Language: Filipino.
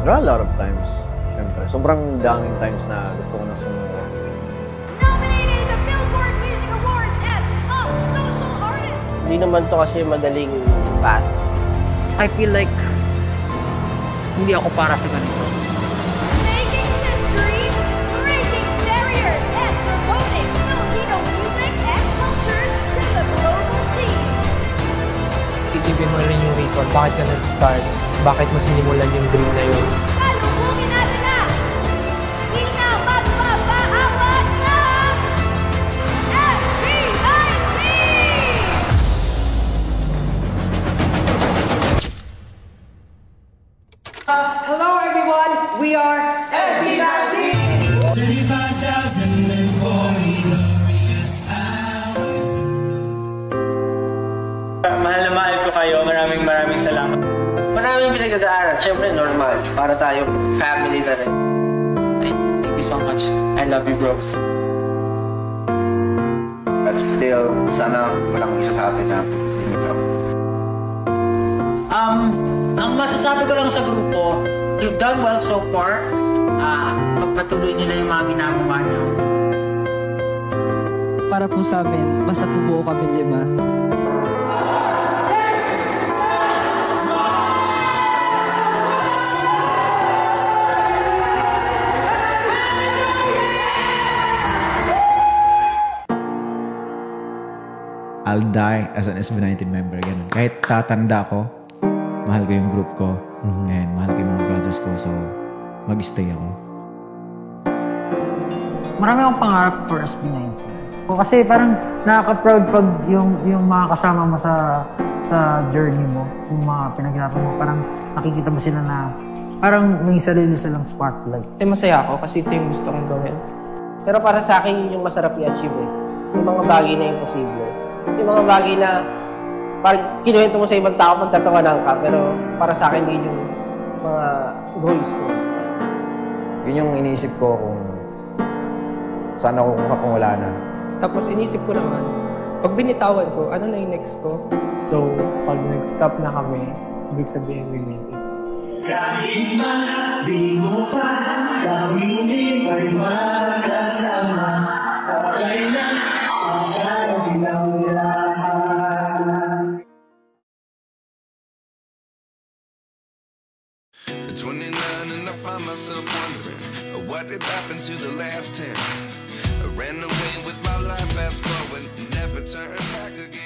There are a lot of times. Siyempre, sobrang daming times na gusto ko na sumuko. Nominated the Billboard Music Awards as Top Social Artist. Hindi naman to kasi madaling path. I feel like hindi ako para sa ganito. Making history, breaking barriers, and promoting Filipino music and culture to the global scene. Isipin mo rin yung reason, bakit ka nag-start, bakit mo sinimulan yung dream na yun. Salubungin natin na! Di na magpapaawat ng SB19! Hello everyone, we are SB19! 35,040 glorious hours. Mahal na mahal ko kayo. Maraming salamat. Maraming pinag-aaral. Siyempre, normal. Para tayong family na rin. Thank you so much. I love you, bros. But still, sana walang isa sa atin na limit up. Ang masasabi ko lang sa grupo, you've done well so far. Pagpatuloy niyo na yung mga ginagawa niyo. Para po sa amin, basta po buo kami 5. I'll die as an SB19 member. Ganun. Kahit tatanda ko, mahal ko yung group ko. And mahal ko yung mga brothers ko. So, mag-stay ako. Marami akong pangarap for SB19. Kasi parang nakaka-proud pag yung mga kasama mo sa journey mo, yung mga pinaghirapan mo, parang nakikita mo sila na parang may sarili silang spotlight. Masaya ako kasi ito yung gusto kong gawin. Pero para sa akin, yung masarap i-achieve eh. Yung mga bagay na imposible. Yung mga bagay na parang kinuwento mo sa ibang tao, magtatawanan ka, pero para sa akin, yun yung mga goals ko. Yun yung iniisip ko kung saan ako kukuha kung wala na. Tapos inisip ko naman, pag binitawan ko, ano na yung next ko? So, pag nag-stop na kami, ibig sabihin we made it. Kahit man di mo pa gawin ay magkasama sa kailan ang lahat. At 29 and I find myself wondering what did happen to the last 10. I ran away with my life, fast forward, never turn back again.